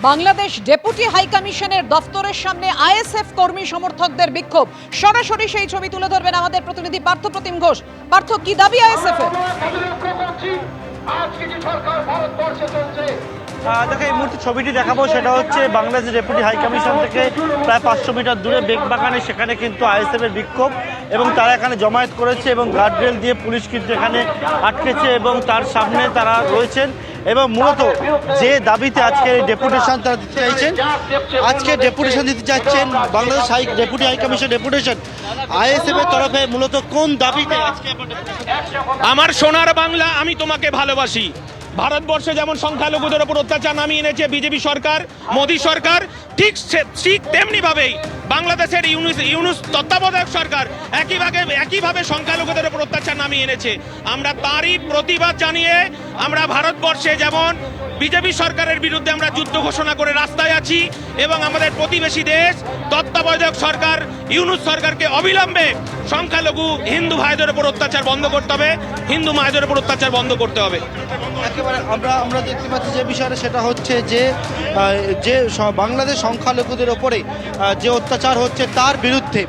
Bangladesh deputy high কমিশনের দফতরের সামনে আইএসএফ কর্মী সমর্থকদের বিক্ষোভ। সরাসরি সেই ছবি তুলে ধরবেন আমাদের প্রতিনিধি পার্থ প্রতিম ঘোষ। পার্থ, কি দাবি আইএসএফ এর? দেখো, এই মুহূর্তে ছবিটি দেখাবো, সেটা হচ্ছে বাংলাদেশ ডেপুটি হাই কমিশন থেকে প্রায় 500 মিটার দূরে বেগবাগানে। সেখানে কিন্তু আইএসএফ এর বিক্ষোভ এবং তারা এখানে জমায়েত করেছে এবং গার্ডরেল দিয়ে পুলিশ কিন্তু এখানে আটকেছে এবং তার সামনে তারা রয়েছেন। এবং মূলত যে দাবিতে আজকে ডেপুটেশন তারা দিতে চাইছেন, আজকে ডেপুটেশন দিতে চাচ্ছেন Bangladesh deputy high commission deputation ISF এর তরফে মূলত কোন দাবিতে আজকে? আমার সোনার বাংলা, আমি তোমাকে ভালোবাসি। ভারতবর্ষে যেমন সংখ্যালঘুদের উপর অত্যাচার নামিয়ে এনেছে বিজেপি সরকার, মোদী সরকার, ঠিক তেমনিভাবেই বাংলাদেশের ইউনূস তত্ত্বাবধায়ক সরকার একইভাবে সংখ্যালঘুদের উপর অত্যাচার নামিয়ে এনেছে। আমরা তারই প্রতিবাদ জানিয়ে আমরা ভারতবর্ষে যেমন বিজেপি সরকারের বিরুদ্ধে আমরা যুদ্ধ ঘোষণা করে রাস্তায় আছি এবং আমাদের প্রতিবেশী দেশ তত্ত্বাবধায়ক সরকার ইউনূস সরকারকে অবিলম্বে সংখ্যালঘু হিন্দু ভাইদের উপর অত্যাচার বন্ধ করতে হবে, হিন্দু মায়েদের উপর অত্যাচার বন্ধ করতে হবে। একেবারে আমরা দেখতে পাচ্ছি যে বিষয়টা, সেটা হচ্ছে যে বাংলাদেশ সংখ্যালঘুদের ওপরে যে অত্যাচার হচ্ছে তার বিরুদ্ধে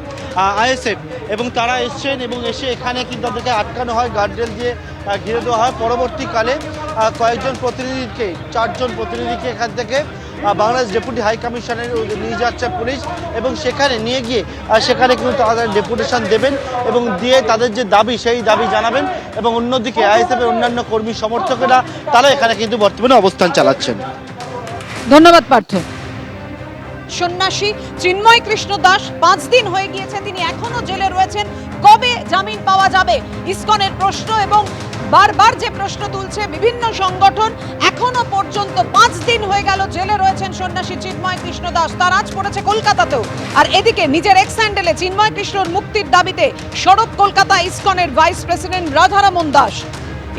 আইএসএফ এবং তারা এসছেন এবং এসে এখানে কিন্তু তাদেরকে আটকানো হয়, গার্ডরেল দিয়ে ঘিরে দেওয়া হয়। পরবর্তীকালে কয়েকজন প্রতিনিধিকে, 4 জন প্রতিনিধিকে এখান থেকে বাংলাদেশ ডেপুটি হাই কমিশনে নিয়ে যাচ্ছে পুলিশ এবং সেখানে নিয়ে গিয়ে সেখানে কিন্তু তাদের ডেপুটেশন দেবেন এবং দিয়ে তাদের যে দাবি সেই দাবি জানাবেন। এবং অন্যদিকে আইএসএফের অন্যান্য কর্মী সমর্থকেরা তারা এখানে কিন্তু বর্তমানে অবস্থান চালাচ্ছেন। ধন্যবাদ পার্থ। সন্ন্যাসী চিন্ময় কৃষ্ণ দাস 5 দিন হয়ে গিয়েছে, তিনি এখনো জেলে রয়েছেন। কবে জামিন পাওয়া যাবে ইসকনের প্রশ্ন, এবং বারবার যে প্রশ্ন তুলছে বিভিন্ন সংগঠন, এখনো পর্যন্ত 5 দিন হয়ে গেল জেলে রয়েছেন সন্ন্যাসী চিন্ময় কৃষ্ণ দাস। তার আজ পড়েছে কলকাতাতেও। আর এদিকে নিজের এক্স হ্যান্ডেলে চিন্ময় কৃষ্ণর মুক্তির দাবিতে সড়ক কলকাতা ইসকনের ভাইস প্রেসিডেন্ট রাধারমন দাস।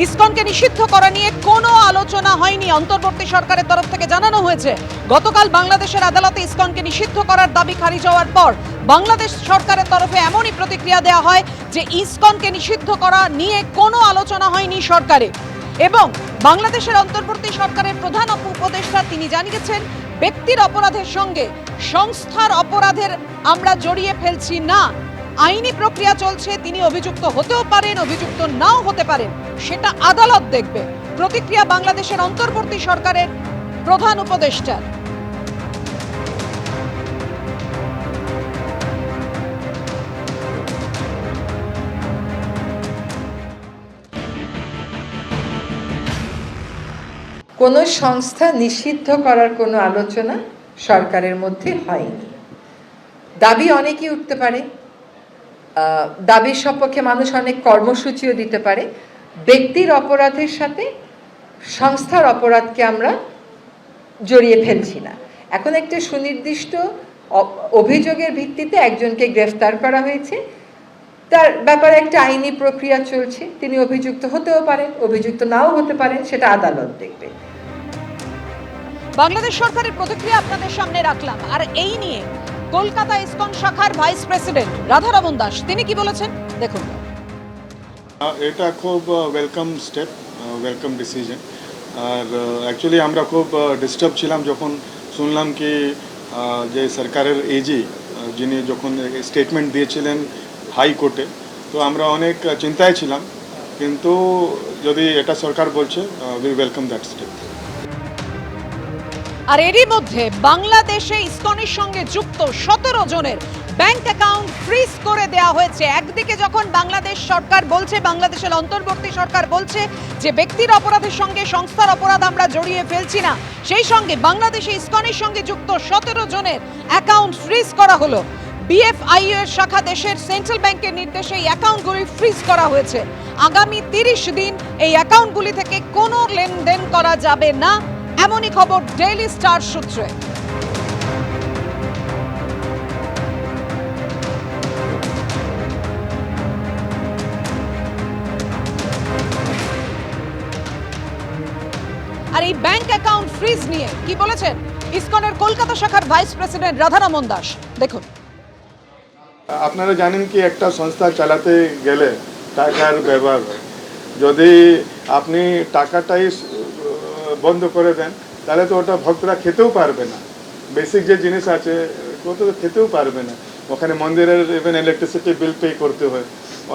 ইসকনকে নিষিদ্ধ করা নিয়ে কোনো আলোচনা হয়নি, অন্তর্বর্তী সরকারের তরফ থেকে জানানো হয়েছে। গতকাল বাংলাদেশের আদালতে ইসকনকে নিষিদ্ধ করার দাবি খারিজ হওয়ার পর বাংলাদেশ সরকারের তরফে এমনই প্রতিক্রিয়া দেওয়া হয় যে ইসকনকে নিষিদ্ধ করা নিয়ে কোনো আলোচনা হয়নি সরকারে। এবং বাংলাদেশের অন্তর্বর্তী সরকারের প্রধান উপদেষ্টা তিনি জানিয়েছেন, ব্যক্তির অপরাধের সঙ্গে সংস্থার অপরাধের আমরা জড়িয়ে ফেলছি না। আইনি প্রক্রিয়া চলছে, তিনি অভিযুক্ত হতেও পারেন, অভিযুক্ত নাও হতে পারেন, সেটা আদালত দেখবে। প্রতিক্রিয়া বাংলাদেশের অন্তর্বর্তী সরকারের প্রধান উপদেষ্টার। কোনো সংস্থা নিষিদ্ধ করার কোনো আলোচনা সরকারের মধ্যে হয়নি। দাবি অনেকেই উঠতে পারে, দাবির সপক্ষে মানুষ অনেক কর্মসূচিও দিতে পারে। ব্যক্তির অপরাধের সাথে সংস্থার অপরাধকে আমরা জড়িয়ে ফেলছি না। এখন একটা সুনির্দিষ্ট অভিযোগের ভিত্তিতে একজনকে গ্রেফতার করা হয়েছে, তার ব্যাপারে একটা আইনি প্রক্রিয়া চলছে। তিনি অভিযুক্ত হতেও পারেন, অভিযুক্ত নাও হতে পারেন, সেটা আদালত দেখবে। বাংলাদেশ সরকারের প্রতিক্রিয়া আপনাদের সামনে রাখলাম। আর এই নিয়ে কলকাতা ইসকন শাখার ভাইস প্রেসিডেন্ট রাধারমন দাস তিনি কি বলেছেন দেখুন। এটা খুব ওয়েলকাম স্টেপ, ওয়েলকাম ডিসিশন। আর অ্যাকচুয়ালি আমরা খুব ডিস্টার্ব ছিলাম যখন শুনলাম কি যে সরকারের এজি যিনি যখন স্টেটমেন্ট দিয়েছিলেন হাইকোর্টে, তো আমরা অনেক চিন্তায় ছিলাম। কিন্তু যদি এটা সরকার বলছে, উই ওয়েলকাম দ্যাট স্টেপ। আর এরই মধ্যে বাংলাদেশে ইসকনের সঙ্গে যুক্ত 17 জনের ব্যাংক অ্যাকাউন্ট ফ্রিজ করে দেওয়া হয়েছে। একদিকে যখন বাংলাদেশ সরকার বলছে, বাংলাদেশের অন্তর্বর্তী সরকার বলছে যে ব্যক্তির অপরাধের সঙ্গে সংস্থার অপরাধ আমরা জড়িয়ে ফেলছি না, সেই সঙ্গে বাংলাদেশে ইসকনের সঙ্গে যুক্ত 17 জনের অ্যাকাউন্ট ফ্রিজ করা হলো। বিএফআইইউ এর শাখা দেশের সেন্ট্রাল ব্যাংকের নির্দেশে এই অ্যাকাউন্টগুলি ফ্রিজ করা হয়েছে। আগামী 30 দিন এই অ্যাকাউন্টগুলি থেকে কোনো লেনদেন করা যাবে না, এমনই খবর ডেইলি স্টার সূত্রে। আর এই ব্যাংক অ্যাকাউন্ট ফ্রিজ নিয়ে কি বলেছেন ইসকনের কলকাতা শাখার ভাইস প্রেসিডেন্ট রাধারমন দাস দেখুন। আপনারা জানেন কি একটা সংস্থা চালাতে গেলে টাকার ব্যবহার হয়। যদি আপনি টাকাটাই বন্ধ করে দেন তাহলে তো ওটা ভক্তরা খেতেও পারবে না। বেসিক যে জিনিস আছে ও তো খেতেও পারবে না। ওখানে মন্দিরের ইভেন ইলেকট্রিসিটি বিল পে করতে হয়,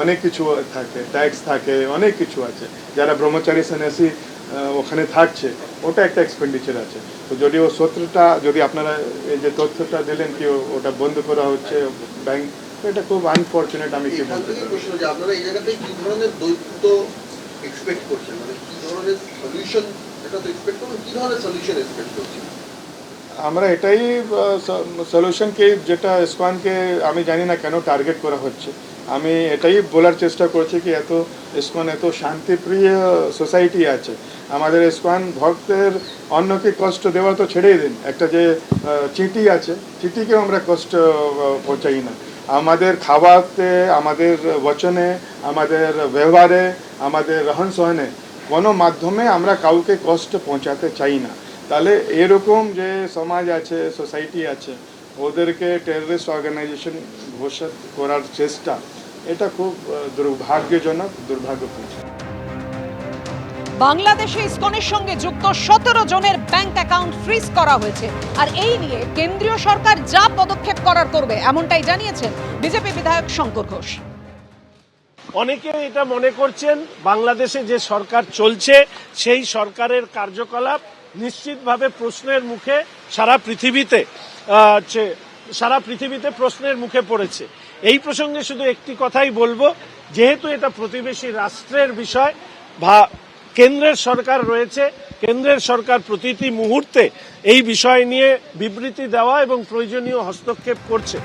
অনেক কিছু থাকে, ট্যাক্স থাকে, অনেক কিছু আছে। যারা ব্রহ্মচারী সন্ন্যাসী ওখানে থাকছে ওটা একটা এক্সপেন্ডিচার আছে। তো যদি ও সূত্রটা, যদি আপনারা এই যে তথ্যটা দিলেন কি ওটা বন্ধ করা হচ্ছে ব্যাংক, এটা খুব আনফরচুনেট। আমি কি বলতে পারি, আপনারা এই জায়গাতে কি ধরনের দৈত্য এক্সপেক্ট করছেন, মানে কি ধরনের সলিউশন এটা তো এক্সপেক্ট করুন, কি ধরনের সলিউশন এক্সপেক্ট করছেন? আমরা এটাই সলিউশনকে, যেটা ইসকনকে আমি জানি না কেন টার্গেট করা হচ্ছে, আমি এটাই বলার চেষ্টা করছি কি এত ইসকন এত শান্তিপ্রিয় সোসাইটি আছে, আমাদের ইসকন ভক্তের অন্যকে কষ্ট দেওয়া তো ছেড়েই দিন, একটা যে চিঠি আছে চিঠিকেও আমরা কষ্ট পৌঁছাই না। আমাদের খাওয়াতে, আমাদের বচনে, আমাদের ব্যবহারে, আমাদের রহন সহনে কোনো মাধ্যমে আমরা কাউকে কষ্ট পৌঁছাতে চাই না। তাহলে এরকম যে সমাজ আছে, সোসাইটি আছে, ওদেরকে টেররিস্ট অর্গানাইজেশন ঘোষণা করার চেষ্টা, এটা খুব দুর্ভাগ্যজনক, দুর্ভাগ্যপূর্ণ। বাংলাদেশে ইসকনের সঙ্গে যুক্ত 17 জনের ব্যাংক অ্যাকাউন্ট ফ্রিজ করা হয়েছে। আর এই নিয়ে কেন্দ্রীয় সরকার যা পদক্ষেপ করার করবে এমনটাই জানিয়েছেন বিজেপি বিধায়ক শঙ্কর ঘোষ। অনেকে এটা মনে করছেন বাংলাদেশে যে সরকার চলছে সেই সরকারের কার্যকলাপ নিশ্চিতভাবে প্রশ্নের মুখে সারা পৃথিবীতে প্রশ্নের মুখে পড়েছে। এই প্রসঙ্গে শুধু একটি কথাই বলবো, যেহেতু এটা প্রতিবেশী রাষ্ট্রের বিষয়, কেন্দ্রের সরকার রয়েছে, কেন্দ্রের সরকার প্রতিটি মুহূর্তে এই বিষয় নিয়ে বিবৃতি দেওয়া এবং প্রয়োজনীয় হস্তক্ষেপ করছে।